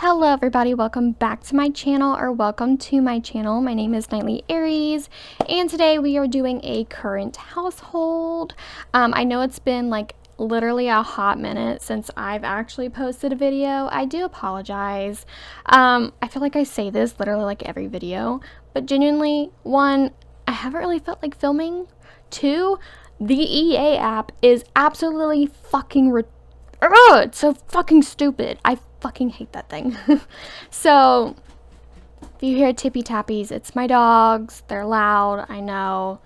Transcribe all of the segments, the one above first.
Hello everybody, welcome back to my channel, or welcome to my channel. My name is Nightly Aries, and today we are doing a current household. I know it's been like literally a hot minute since I've actually posted a video. I do apologize. I feel like I say this literally like every video, but genuinely, one, I haven't really felt like filming. Two, the EA app is absolutely fucking it's so fucking stupid. I fucking hate that thing. So, if you hear tippy tappies, it's my dogs. They're loud, I know.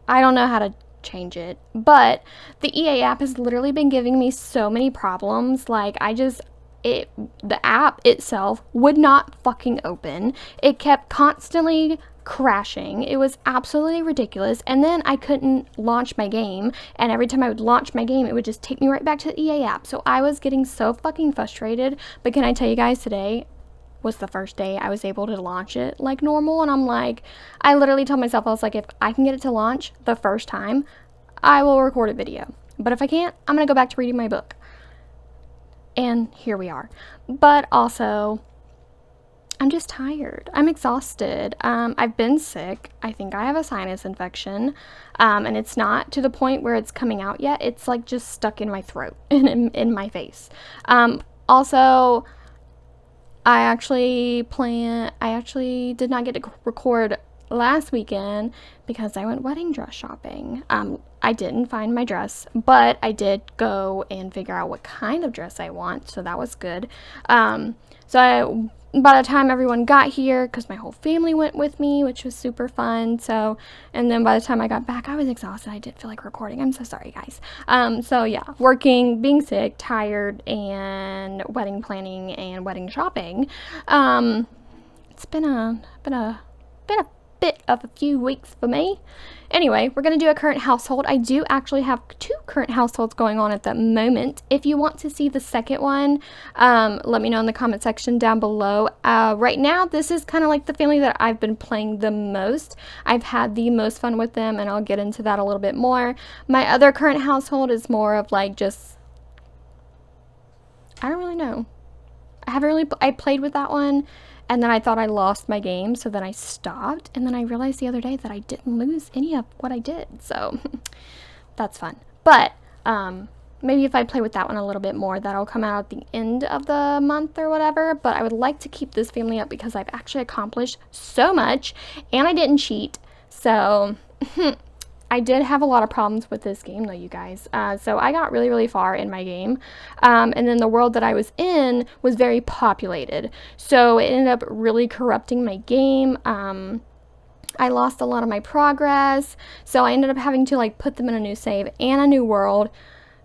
I don't know how to change it. But the EA app has literally been giving me so many problems. Like, the app itself would not fucking open. It kept constantly crashing. It was absolutely ridiculous. And then I couldn't launch my game, and every time I would launch my game, it would just take me right back to the EA app. So I was getting so fucking frustrated. But can I tell you guys, today was the first day I was able to launch it like normal, and I'm like, I literally told myself, I was like, if I can get it to launch the first time, I will record a video. But if I can't, I'm gonna go back to reading my book. And here we are. But also, I'm just tired. I'm exhausted. I've been sick. I think I have a sinus infection. And it's not to the point where it's coming out yet. It's like just stuck in my throat and in my face. Also, I actually did not get to record last weekend because I went wedding dress shopping. I didn't find my dress, but I did go and figure out what kind of dress I want, so that was good. By the time everyone got here, because my whole family went with me, which was super fun, and then by the time I got back, I was exhausted. I didn't feel like recording. I'm so sorry, guys. So yeah, working, being sick, tired, and wedding planning and wedding shopping. It's been a bit of a few weeks for me. Anyway, we're going to do a current household. I do actually have two current households going on at the moment. If you want to see the second one, let me know in the comment section down below. Right now, this is kind of like the family that I've been playing the most. I've had the most fun with them, and I'll get into that a little bit more. My other current household is more of like just, I don't really know. I played with that one, and then I thought I lost my game, so then I stopped, and then I realized the other day that I didn't lose any of what I did, so that's fun. But maybe if I play with that one a little bit more, that'll come out at the end of the month or whatever. But I would like to keep this family up because I've actually accomplished so much, and I didn't cheat, so I did have a lot of problems with this game, though, you guys. So I got really, really far in my game. And then the world that I was in was very populated. So it ended up really corrupting my game. I lost a lot of my progress. So I ended up having to, like, put them in a new save and a new world.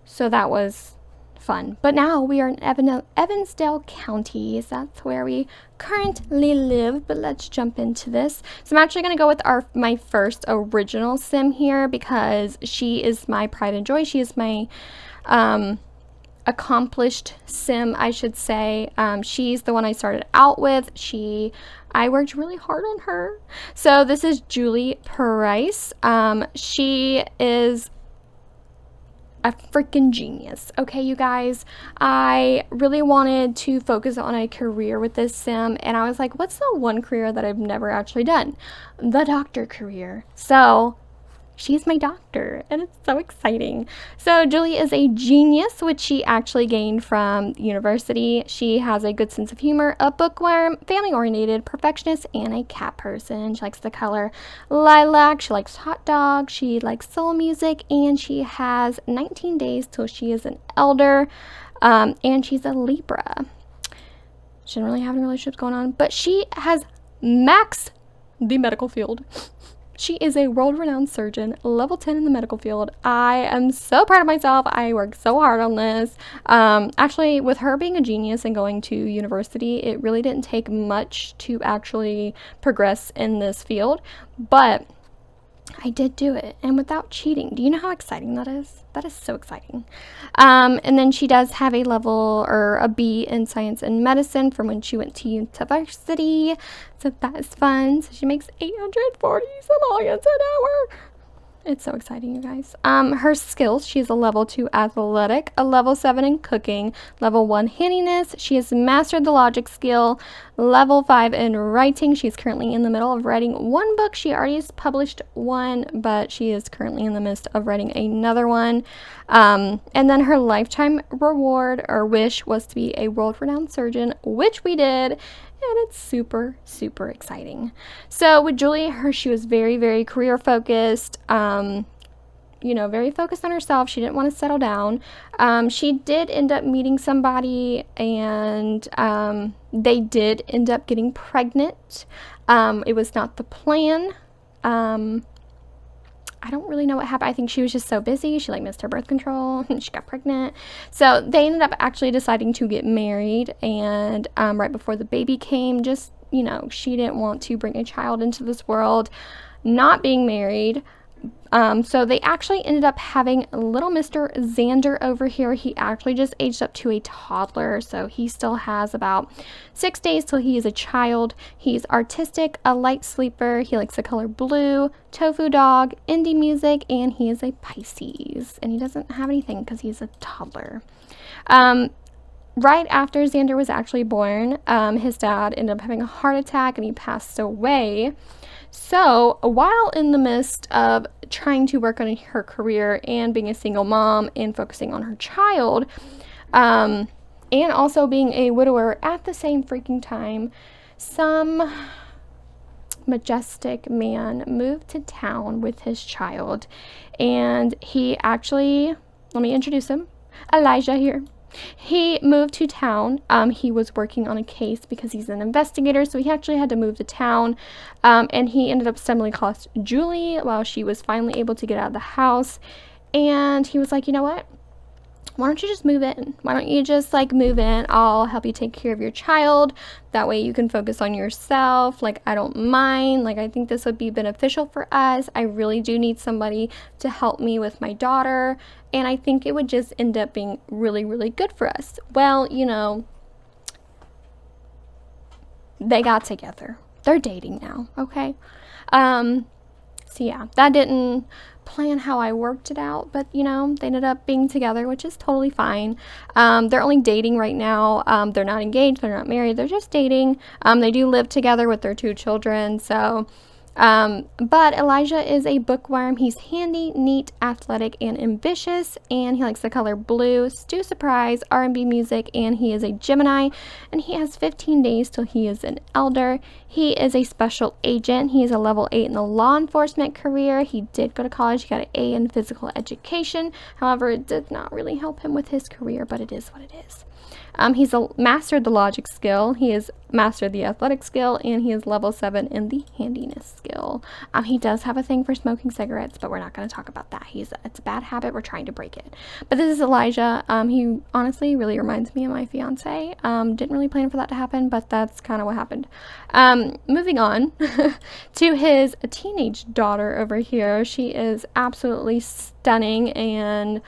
So that was fun. But now we are in Evansdale County. That's where we currently live. But let's jump into this. So I'm actually going to go with my first original sim here because she is my pride and joy. She is my accomplished sim, I should say. She's the one I started out with. I worked really hard on her. So this is Julie Price. She is a freaking genius. Okay, you guys, I really wanted to focus on a career with this sim, and I was like, what's the one career that I've never actually done? The doctor career. So she's my doctor, and it's so exciting. So Julie is a genius, which she actually gained from university. She has a good sense of humor, a bookworm, family-oriented, perfectionist, and a cat person. She likes the color lilac. She likes hot dogs. She likes soul music, and she has 19 days till she is an elder, and she's a Libra. She didn't really have any relationships going on, but she has maxed the medical field. She is a world-renowned surgeon, level 10 in the medical field. I am so proud of myself. I worked so hard on this. Actually, with her being a genius and going to university, it really didn't take much to actually progress in this field. But I did do it, and without cheating. Do you know how exciting that is? That is so exciting. And then she does have a level or a B in science and medicine from when she went to university. So that is fun. So she makes 840 simoleons an hour. It's so exciting, you guys. Her skills, she's a level 2 athletic, a level 7 in cooking, level 1 handiness. She has mastered the logic skill, level 5 in writing. She's currently in the middle of writing one book. She already has published one, but she is currently in the midst of writing another one. And then her lifetime reward or wish was to be a world-renowned surgeon, which we did. And it's super, super exciting. So with Julie, she was very, very career focused, you know, very focused on herself. She didn't want to settle down. She did end up meeting somebody, and they did end up getting pregnant. It was not the plan. I don't really know what happened. I think she was just so busy. She like missed her birth control and she got pregnant. So they ended up actually deciding to get married. And right before the baby came, just, you know, she didn't want to bring a child into this world not being married. So they actually ended up having little Mr. Xander over here. He actually just aged up to a toddler, so he still has about 6 days till he is a child. He's artistic, a light sleeper. He likes the color blue, tofu dog, indie music, and he is a Pisces. And he doesn't have anything because he's a toddler. Right after Xander was actually born, his dad ended up having a heart attack and he passed away. So while in the midst of trying to work on her career and being a single mom and focusing on her child, and also being a widower at the same freaking time, some majestic man moved to town with his child. And he actually, let me introduce him, Elijah here. He moved to town. He was working on a case because he's an investigator, so he actually had to move to town. And he ended up stumbling across Julie while she was finally able to get out of the house. And he was like, you know what? Why don't you just move in? Why don't you just like move in? I'll help you take care of your child. That way you can focus on yourself. Like, I don't mind. Like, I think this would be beneficial for us. I really do need somebody to help me with my daughter. And I think it would just end up being really, really good for us. Well, you know, they got together. They're dating now, okay? So yeah, that didn't plan how I worked it out, but you know, they ended up being together, which is totally fine. They're only dating right now. They're not engaged, they're not married, they're just dating. They do live together with their 2 children, so but Elijah is a bookworm. He's handy, neat, athletic, and ambitious, and he likes the color blue, Stu Surprise, R&B music, and he is a Gemini, and he has 15 days till he is an elder. He is a special agent. He is a level 8 in the law enforcement career. He did go to college. He got an A in physical education. However, it did not really help him with his career, but it is what it is. He's mastered the logic skill, he has mastered the athletic skill, and he is level 7 in the handiness skill. He does have a thing for smoking cigarettes, but we're not going to talk about that. It's a bad habit. We're trying to break it. But this is Elijah. He honestly really reminds me of my fiance. Didn't really plan for that to happen, but that's kind of what happened. Moving on to his teenage daughter over here. She is absolutely stunning, and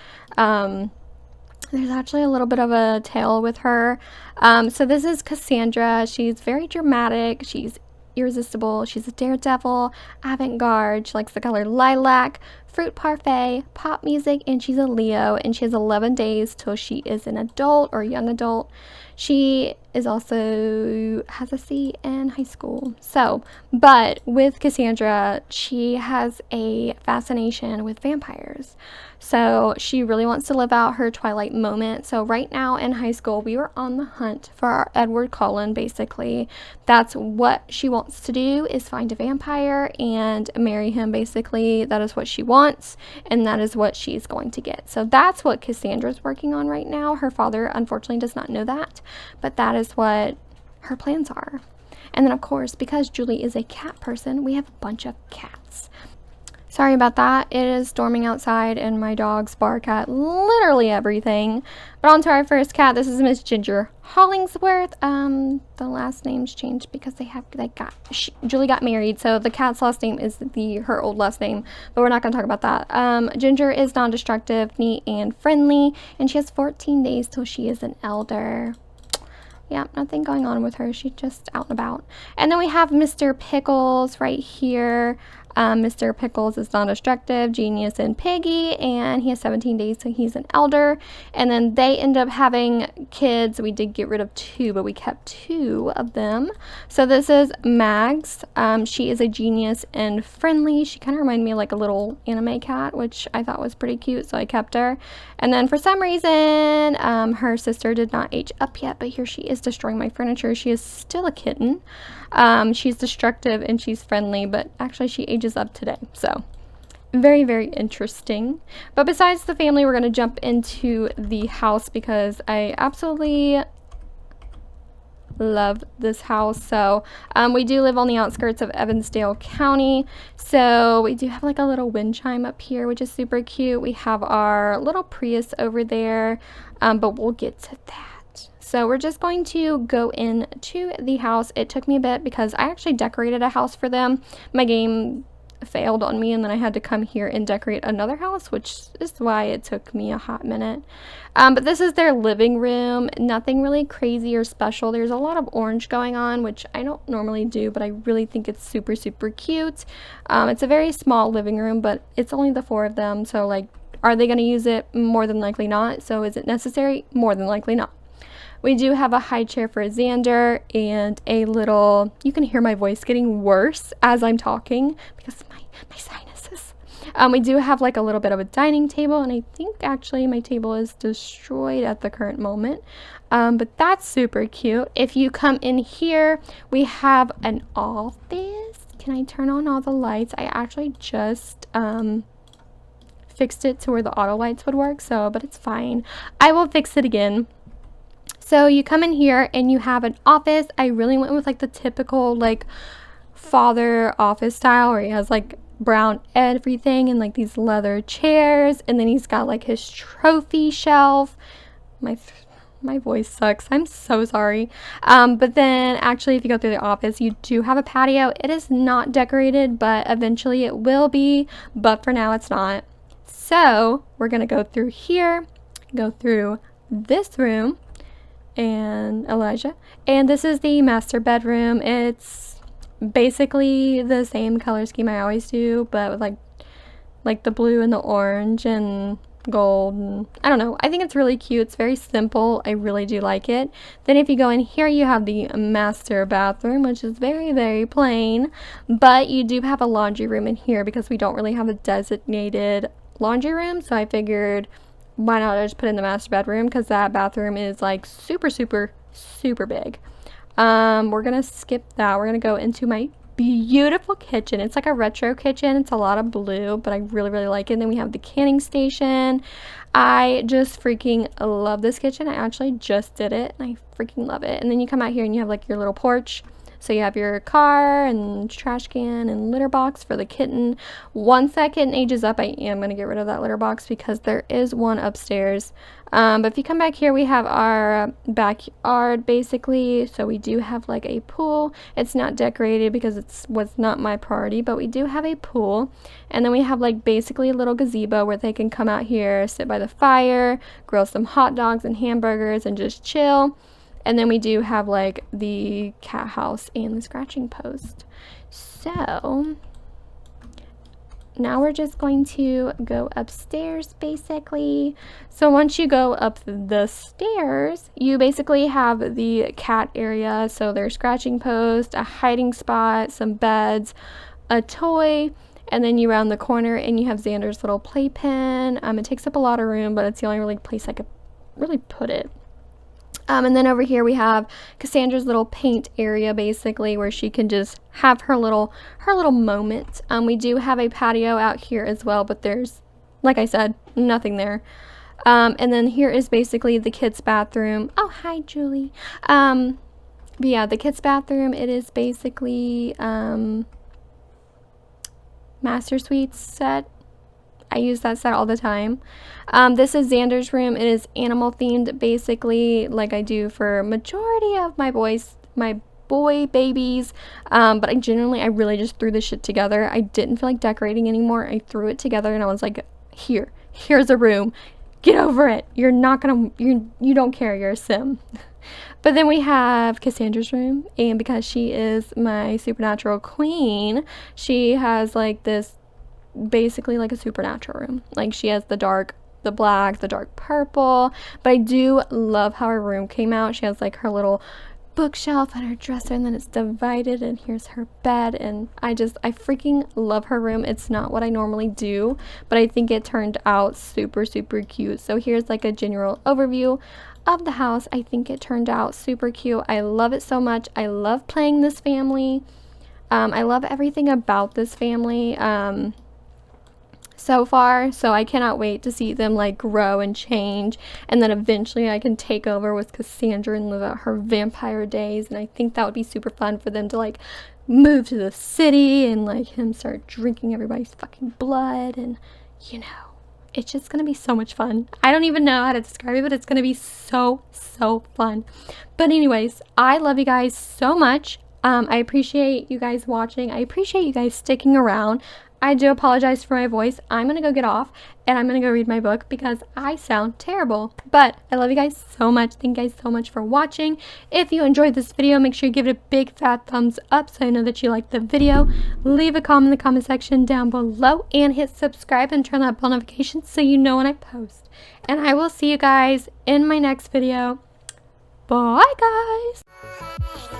there's actually a little bit of a tale with her. So this is Cassandra. She's very dramatic. She's irresistible. She's a daredevil, avant-garde. She likes the color lilac, fruit parfait, pop music, and she's a Leo, and she has 11 days till she is an adult or young adult. She is also has a C in high school. So, but with Cassandra, she has a fascination with vampires. So she really wants to live out her Twilight moment. So right now in high school, we were on the hunt for our Edward Cullen, basically. That's what she wants to do, is find a vampire and marry him, basically. That is what she wants, and that is what she's going to get. So that's what Cassandra's working on right now. Her father, unfortunately, does not know that, but that is what her plans are. And then, of course, because Julie is a cat person, we have a bunch of cats. Sorry about that. It is storming outside and my dogs bark at literally everything. But on to our first cat. This is Miss Ginger Hollingsworth. The last name's changed because Julie got married, so the cat's last name is her old last name, but we're not going to talk about that. Ginger is non-destructive, neat, and friendly, and she has 14 days till she is an elder. Yeah, nothing going on with her. She's just out and about. And then we have Mr. Pickles right here. Mr. Pickles is non-destructive, Genius, and Piggy, and he has 17 days, so he's an elder. And then they end up having kids. We did get rid of 2, but we kept 2 of them. So this is Mags. She is a Genius and friendly. She kind of reminded me of like a little anime cat, which I thought was pretty cute, so I kept her. And then for some reason, her sister did not age up yet, but here she is destroying my furniture. She is still a kitten. She's destructive and she's friendly, but actually she ages up today, so very, very interesting. But besides the family, we're going to jump into the house because I absolutely love this house. So we do live on the outskirts of Evansdale County, so we do have like a little wind chime up here, which is super cute. We have our little Prius over there, but we'll get to that. So we're just going to go into the house. It took me a bit because I actually decorated a house for them. My game failed on me, and then I had to come here and decorate another house, which is why it took me a hot minute. But this is their living room. Nothing really crazy or special. There's a lot of orange going on, which I don't normally do, but I really think it's super, super cute. It's a very small living room, but it's only the 4 of them, so like, are they going to use it? More than likely not. So is it necessary? More than likely not. We do have a high chair for Xander and a little, you can hear my voice getting worse as I'm talking because of my sinuses. We do have like a little bit of a dining table, and I think actually my table is destroyed at the current moment. But that's super cute. If you come in here, we have an office. Can I turn on all the lights? I actually just fixed it to where the auto lights would work, so, but it's fine. I will fix it again. So you come in here and you have an office. I really went with like the typical like father office style where he has like brown everything and like these leather chairs, and then he's got like his trophy shelf. My voice sucks. I'm so sorry. But then actually if you go through the office, you do have a patio. It is not decorated, but eventually it will be, but for now it's not. So we're gonna go through here, go through this room, and Elijah, and this is the master bedroom. It's basically the same color scheme I always do, but with like the blue and the orange and gold, and I don't know, I think it's really cute. It's very simple. I really do like it. Then if you go in here, you have the master bathroom, which is very, very plain, but you do have a laundry room in here because we don't really have a designated laundry room, so I figured why not just put in the master bedroom, because that bathroom is like super, super, super big. We're gonna skip that. We're gonna go into my beautiful kitchen. It's like a retro kitchen. It's a lot of blue, but I really, really like it. And then we have the canning station. I just freaking love this kitchen. I actually just did it and I freaking love it. And then you come out here and you have like your little porch. So you have your car and trash can and litter box for the kitten. Once that kitten ages up, I am going to get rid of that litter box because there is one upstairs. But if you come back here, we have our backyard basically. So we do have like a pool. It's not decorated because it was not my priority, but we do have a pool. And then we have like basically a little gazebo where they can come out here, sit by the fire, grill some hot dogs and hamburgers and just chill. And then we do have like the cat house and the scratching post. So now we're just going to go upstairs basically. So once you go up the stairs, you basically have the cat area. So there's scratching post, a hiding spot, some beds, a toy, and then you round the corner and you have Xander's little playpen. It takes up a lot of room, but it's the only really place I could really put it. And then over here we have Cassandra's little paint area basically where she can just have her little moment. We do have a patio out here as well, but there's, like I said, nothing there. And then here is basically the kids' bathroom. Oh, hi, Julie. But yeah, the kids' bathroom, it is basically Master Suites set. I use that set all the time. This is Xander's room. It is animal themed basically, like I do for majority of my boy babies. But I really just threw this shit together. I didn't feel like decorating anymore. I threw it together and I was like, here's a room. Get over it. You're not gonna, you don't care. You're a sim. But then we have Cassandra's room, and because she is my supernatural queen, she has like this, basically like a supernatural room. Like she has the black, the dark purple. But I do love how her room came out. She has like her little bookshelf and her dresser, and then it's divided, and here's her bed, and I freaking love her room. It's not what I normally do, but I think it turned out super cute. So here's like a general overview of the house. I think it turned out super cute. I love it so much. I love playing this family. I love everything about this family so far, so I cannot wait to see them like grow and change, and then eventually I can take over with Cassandra and live out her vampire days. And I think that would be super fun for them to like move to the city and like him start drinking everybody's fucking blood, and you know, it's just gonna be so much fun. I don't even know how to describe it, but it's gonna be so fun. But anyways, I love you guys so much. I appreciate you guys watching. I appreciate you guys sticking around. I do apologize for my voice. I'm gonna go get off and I'm gonna go read my book because I sound terrible. But I love you guys so much. Thank you guys so much for watching. If you enjoyed this video, make sure you give it a big fat thumbs up so I know that you liked the video. Leave a comment in the comment section down below and hit subscribe and turn on that bell notification so you know when I post. And I will see you guys in my next video. Bye guys!